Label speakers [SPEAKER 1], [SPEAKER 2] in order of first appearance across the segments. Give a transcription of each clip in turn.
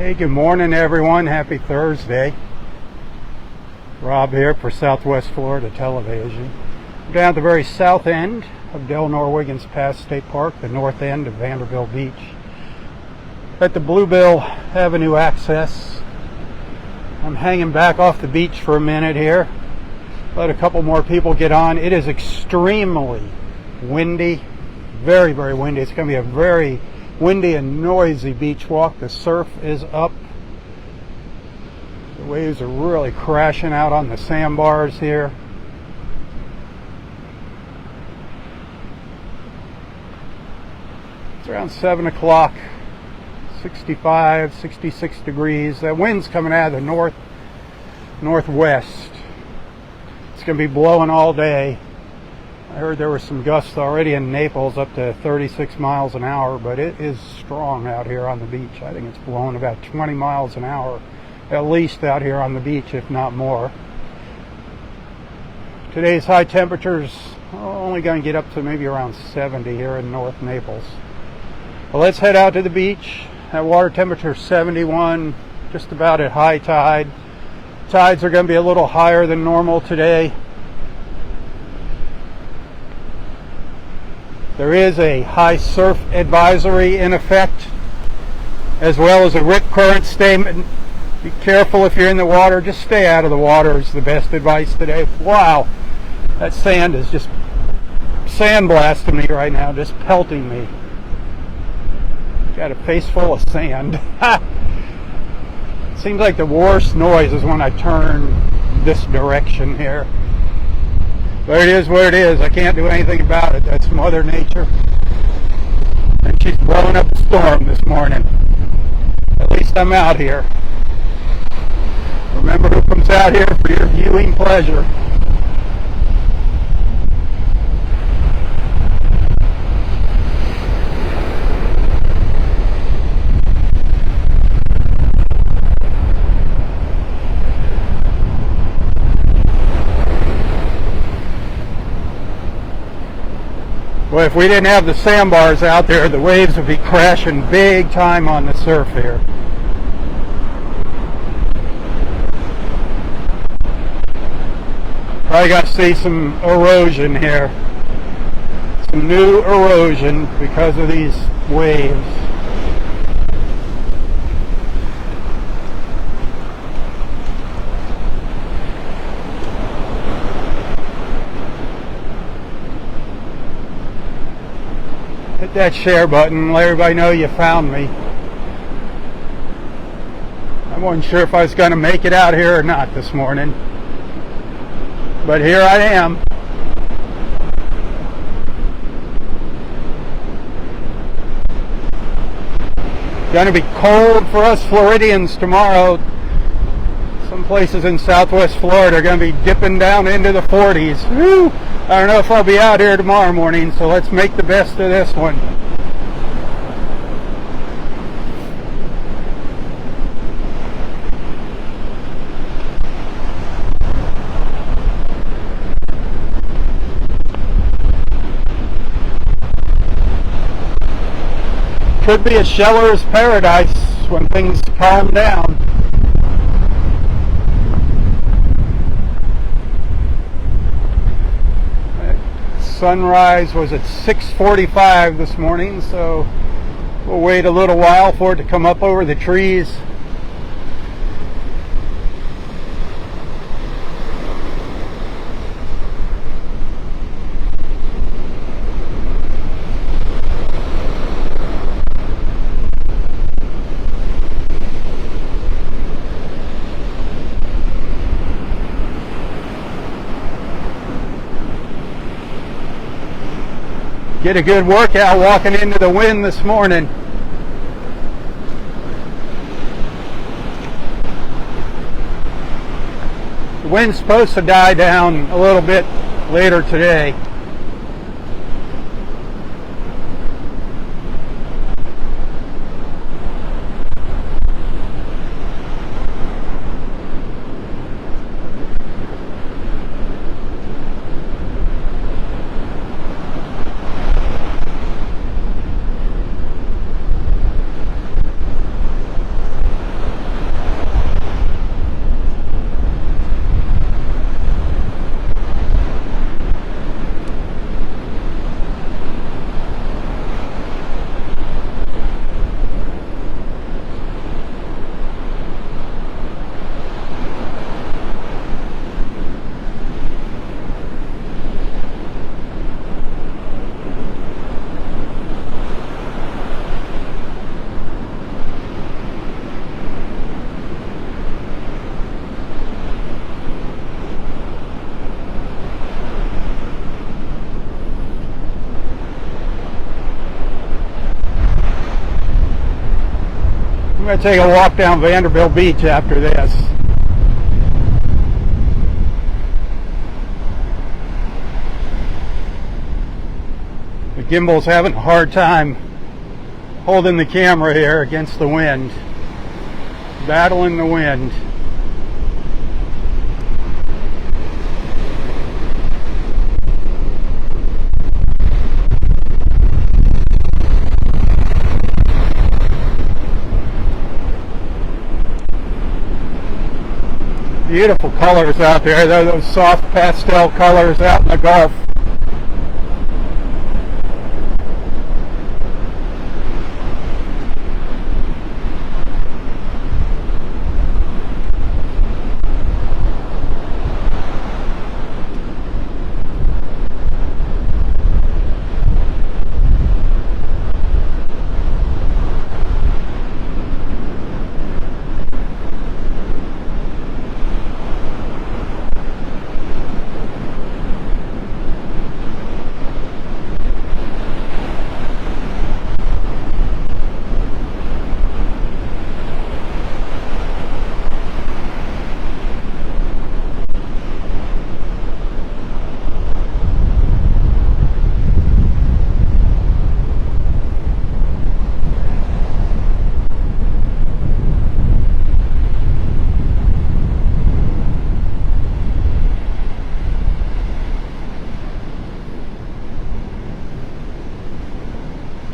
[SPEAKER 1] Hey, good morning everyone. Happy Thursday. Robb here for Southwest Florida Television. I'm down at the very south end of Delnor-Wiggins Pass State Park, the north end of Vanderbilt Beach, at the Bluebill Avenue access. I'm hanging back off the beach for a minute here. Let a couple more people get on. It is extremely windy, very, very windy. It's going to be a very windy and noisy beach walk. The surf is up. The waves are really crashing out on the sandbars here. It's around 7 o'clock, 65, 66 degrees. That wind's coming out of the northwest. It's going to be blowing all day. I heard there were some gusts already in Naples up to 36 miles an hour, but it is strong out here on the beach. I think it's blowing about 20 miles an hour, at least out here on the beach, if not more. Today's high temperatures are only going to get up to maybe around 70 here in North Naples. Well, let's head out to the beach. That water temperature is 71, just about at high tide. Tides are going to be a little higher than normal today. There is a high surf advisory in effect, as well as a rip current statement. Be careful if you're in the water. Just stay out of the water is the best advice today. Wow, that sand is just sandblasting me right now, just pelting me. Got a face full of sand. Seems like the worst noise is when I turn this direction here. But it is what it is. I can't do anything about it. That's Mother Nature. And she's blowing up a storm this morning. At least I'm out here. Remember who comes out here for your viewing pleasure. Well, if we didn't have the sandbars out there, the waves would be crashing big time on the surf here. Probably got to see some erosion here. Some new erosion because of these waves. Hit that share button, let everybody know you found me. I wasn't sure if I was going to make it out here or not this morning, but here I am. Going to be cold for us Floridians tomorrow. Some places in Southwest Florida are going to be dipping down into the 40s. Woo! I don't know if I'll be out here tomorrow morning, so let's make the best of this one. Could be a sheller's paradise when things calm down. Sunrise was at 6:45 this morning, so we'll wait a little while for it to come up over the trees. Get a good workout walking into the wind this morning. The wind's supposed to die down a little bit later today. I'm going to take a walk down Vanderbilt Beach after this. The gimbal's having a hard time holding the camera here against the wind. Battling the wind. Beautiful colors out there. They're those soft pastel colors out in the Gulf.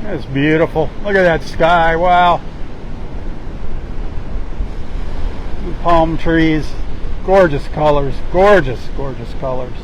[SPEAKER 1] That's beautiful. Look at that sky. Wow. The palm trees. Gorgeous colors. Gorgeous, gorgeous colors.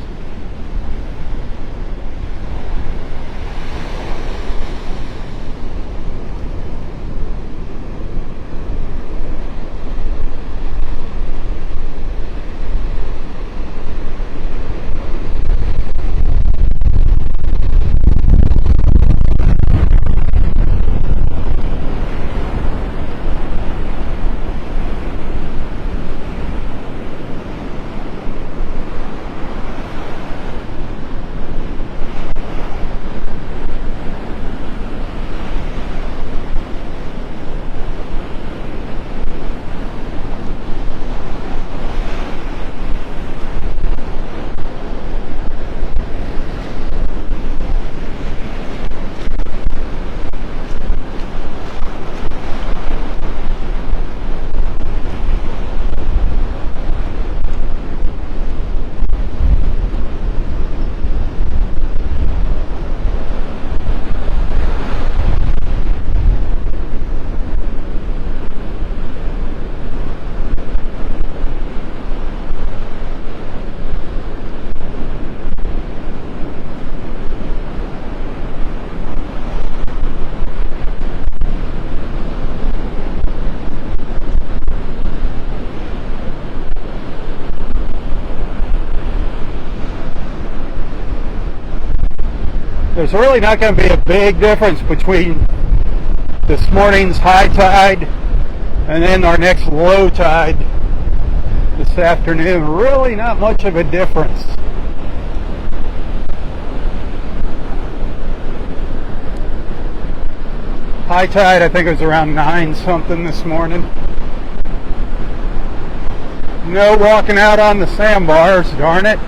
[SPEAKER 1] There's really not going to be a big difference between this morning's high tide and then our next low tide this afternoon. Really not much of a difference. High tide, I think it was around 9 something this morning. No walking out on the sandbars, darn it.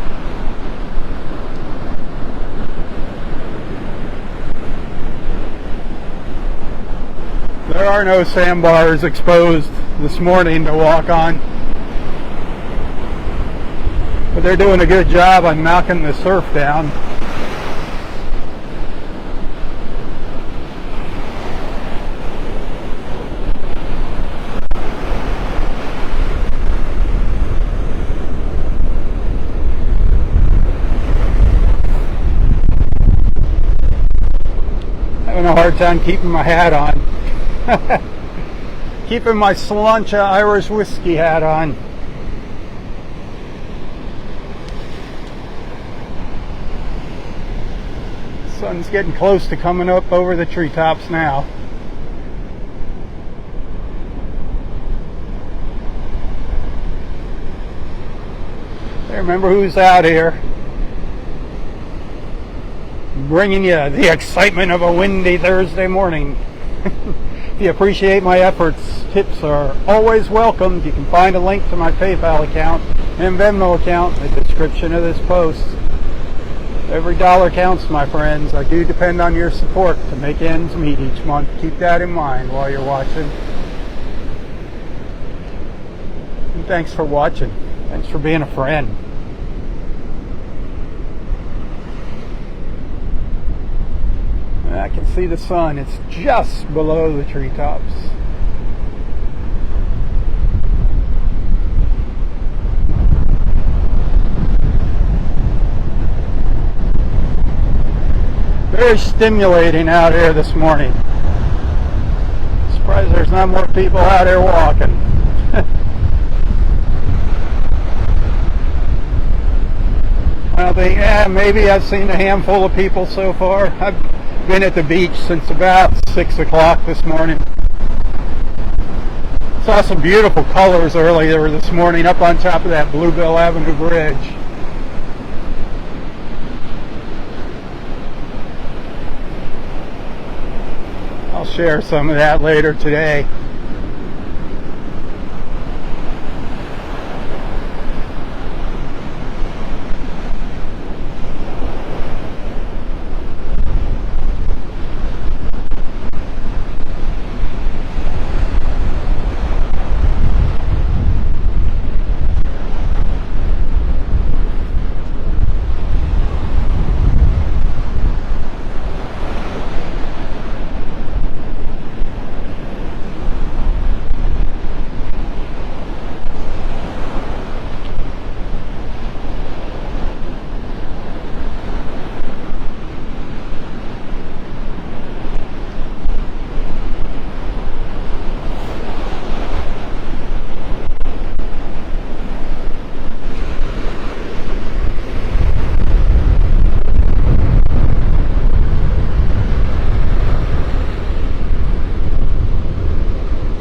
[SPEAKER 1] There are no sandbars exposed this morning to walk on. But they're doing a good job on knocking the surf down. Having a hard time keeping my hat on. Keeping my Slancha Irish whiskey hat on. Sun's getting close to coming up over the treetops now. Hey, remember who's out here? Bringing you the excitement of a windy Thursday morning. If you appreciate my efforts, tips are always welcomed. You can find a link to my PayPal account and Venmo account in the description of this post. Every dollar counts, my friends. I do depend on your support to make ends meet each month. Keep that in mind while you're watching. And thanks for watching. Thanks for being a friend. I can see the sun. It's just below the treetops. Very stimulating out here this morning. Surprised there's not more people out here walking. I think, maybe I've seen a handful of people so far. I've been at the beach since about 6 o'clock this morning. Saw some beautiful colors earlier this morning up on top of that Bluebell Avenue Bridge. I'll share some of that later today.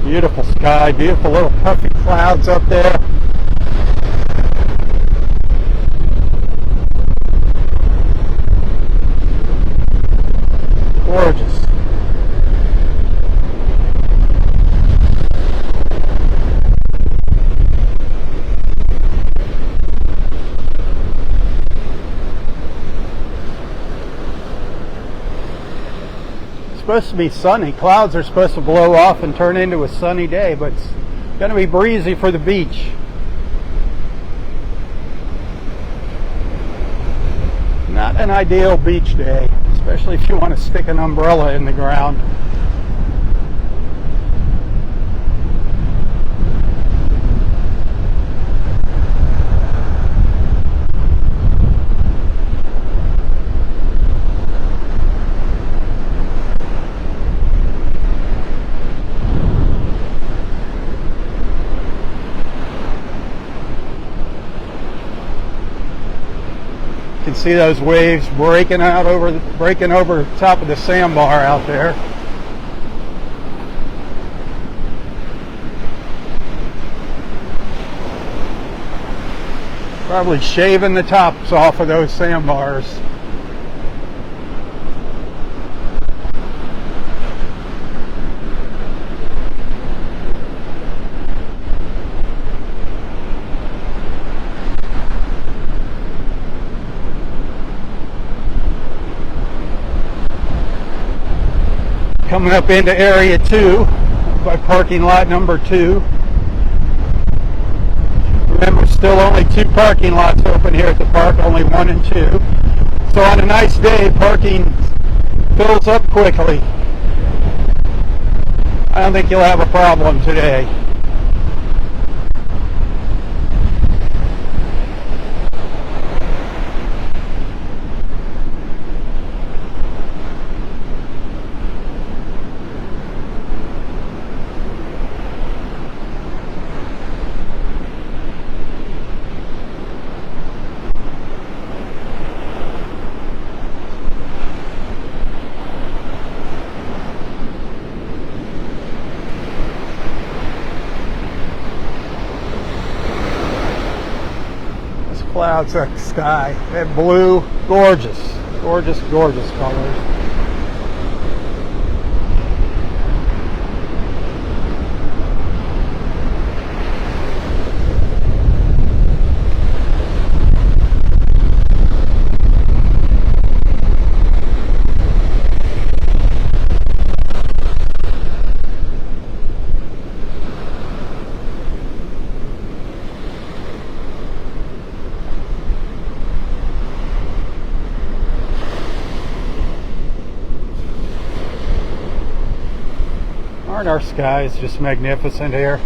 [SPEAKER 1] Beautiful sky, beautiful little puffy clouds up there. Gorgeous. Supposed to be sunny. Clouds are supposed to blow off and turn into a sunny day, but it's going to be breezy for the beach. Not an ideal beach day, especially if you want to stick an umbrella in the ground. You can see those waves breaking over top of the sandbar out there. Probably shaving the tops off of those sandbars. Coming up into area 2 by parking lot number 2. Remember, still only 2 parking lots open here at the park, only 1 and 2. So on a nice day, parking fills up quickly. I don't think you'll have a problem today. Clouds, that sky, that blue, gorgeous, gorgeous, gorgeous colors. Aren't our skies just magnificent here?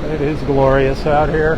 [SPEAKER 1] It is glorious out here.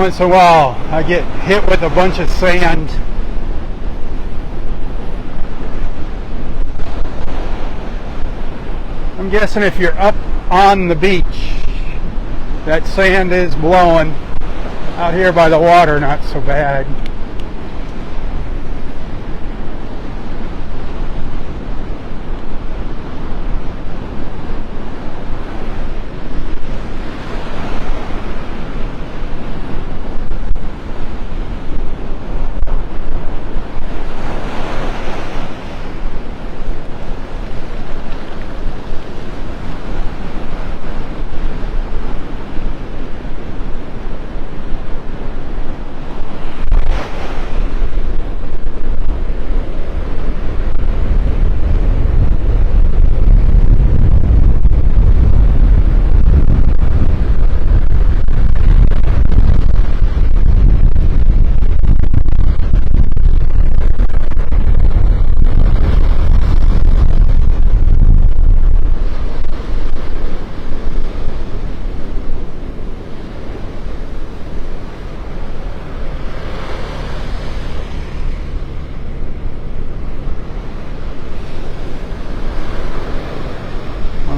[SPEAKER 1] once in a while I get hit with a bunch of sand. I'm guessing if you're up on the beach, that sand is blowing. Out here by the water, not so bad.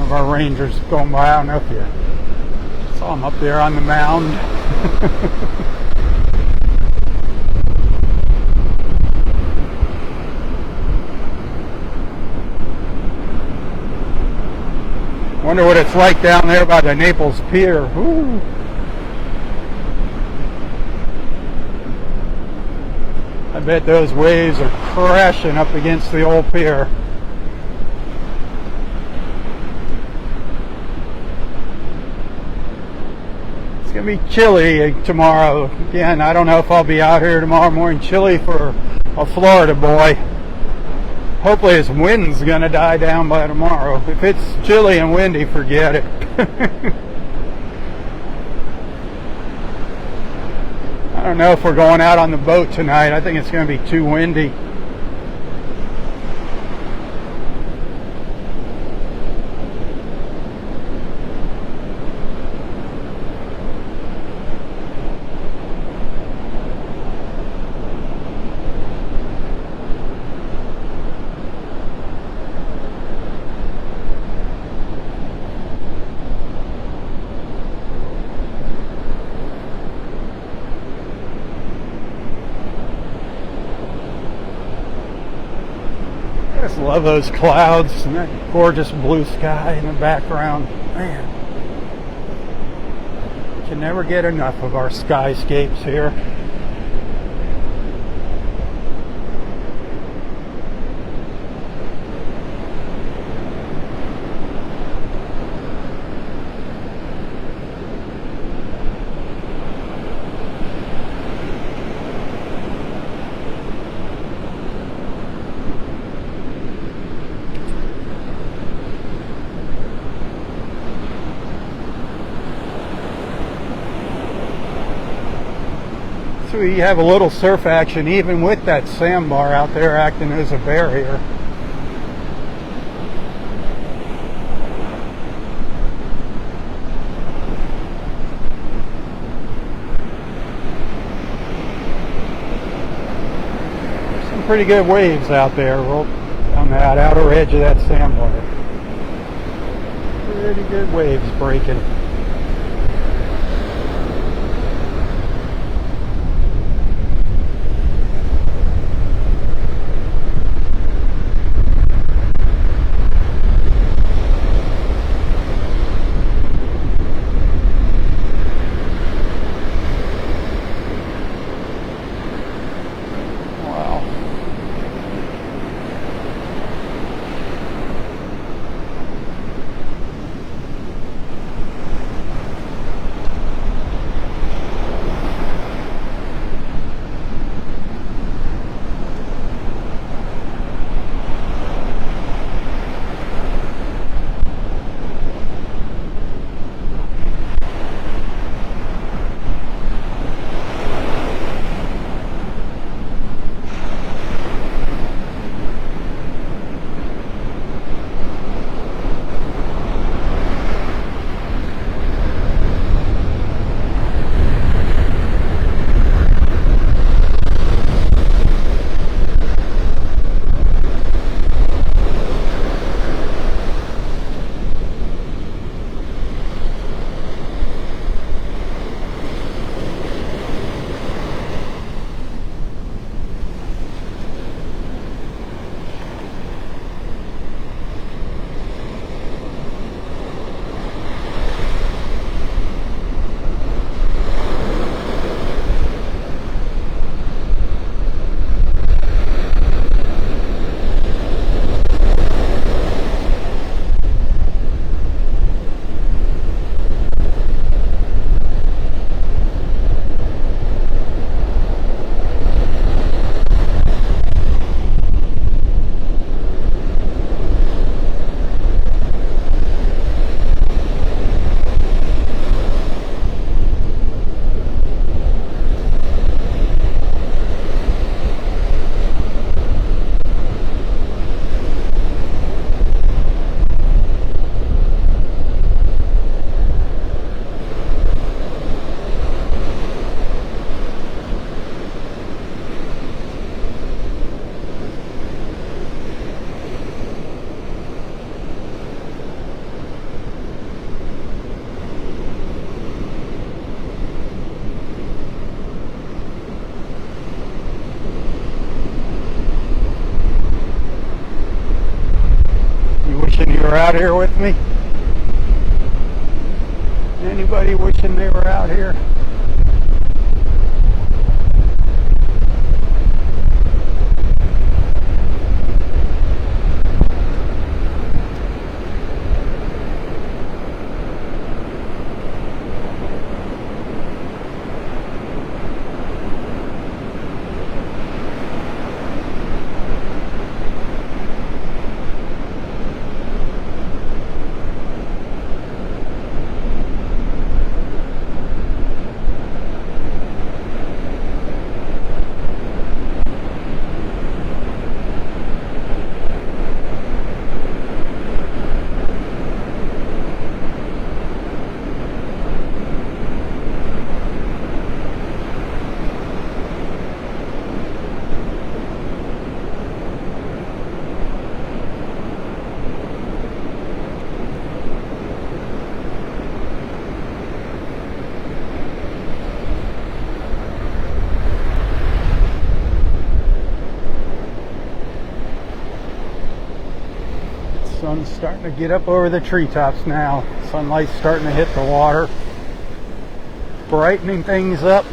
[SPEAKER 1] Our rangers going by. I don't know if you saw them up there on the mound. Wonder what it's like down there by the Naples Pier. Ooh. I bet those waves are crashing up against the old pier. It's going to be chilly tomorrow. Again, I don't know if I'll be out here tomorrow morning. Chilly for a Florida boy. Hopefully his wind's going to die down by tomorrow. If it's chilly and windy, forget it. I don't know if we're going out on the boat tonight. I think it's going to be too windy. I just love those clouds and that gorgeous blue sky in the background. Man, can never get enough of our skyscapes here. So you have a little surf action even with that sandbar out there acting as a barrier. There's some pretty good waves out there on that outer edge of that sandbar. Pretty good waves breaking. are out here with me? Anybody wishing they were out here? Sun's starting to get up over the treetops now. Sunlight's starting to hit the water, brightening things up.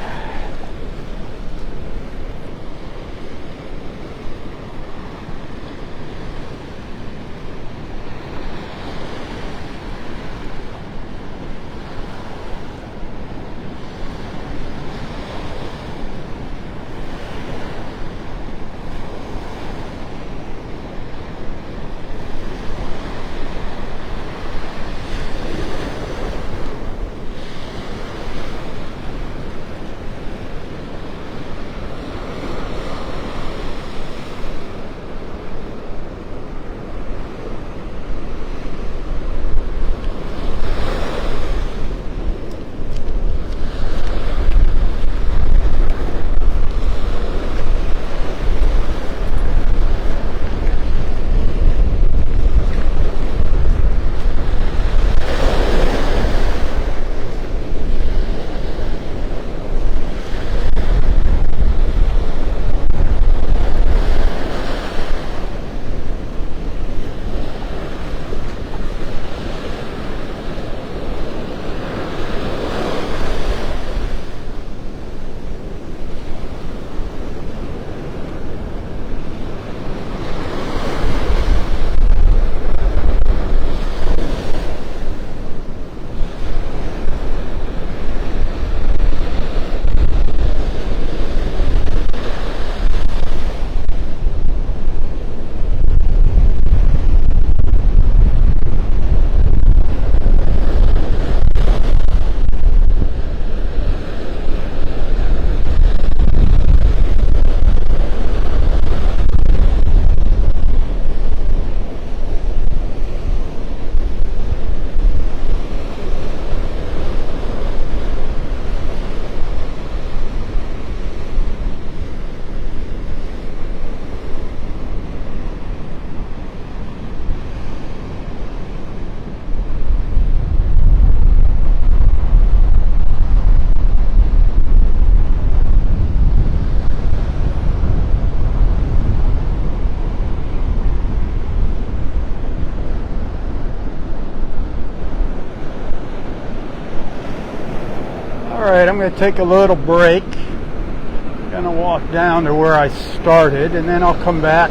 [SPEAKER 1] Alright, I'm going to take a little break. I'm going to walk down to where I started, and then I'll come back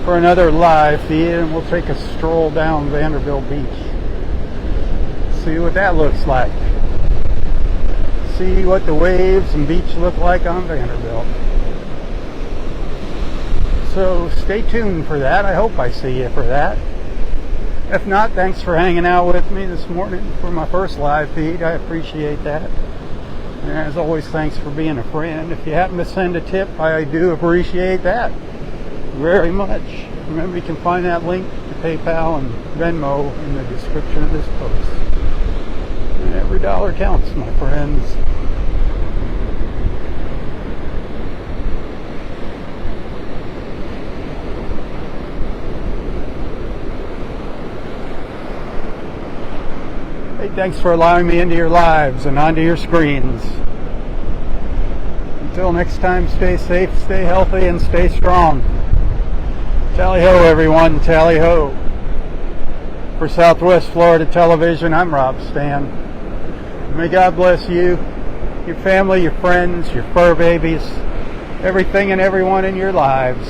[SPEAKER 1] for another live feed, and we'll take a stroll down Vanderbilt Beach. See what that looks like. See what the waves and beach look like on Vanderbilt. So stay tuned for that. I hope I see you for that. If not, thanks for hanging out with me this morning for my first live feed. I appreciate that. And as always, thanks for being a friend. If you happen to send a tip, I do appreciate that very much. Remember, you can find that link to PayPal and Venmo in the description of this post. And every dollar counts, my friends. Hey, thanks for allowing me into your lives and onto your screens. Until next time, stay safe, stay healthy, and stay strong. Tally ho, everyone. Tally ho. For Southwest Florida Television, I'm Robb Stan. May God bless you, your family, your friends, your fur babies, everything and everyone in your lives.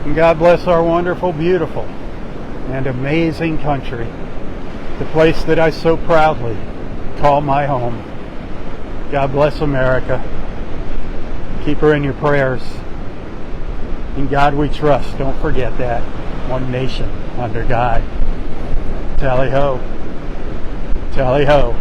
[SPEAKER 1] And God bless our wonderful, beautiful, and amazing country, the place that I so proudly call my home. God bless America. Keep her in your prayers. In God we trust. Don't forget that. One nation under God. Tally ho. Tally ho.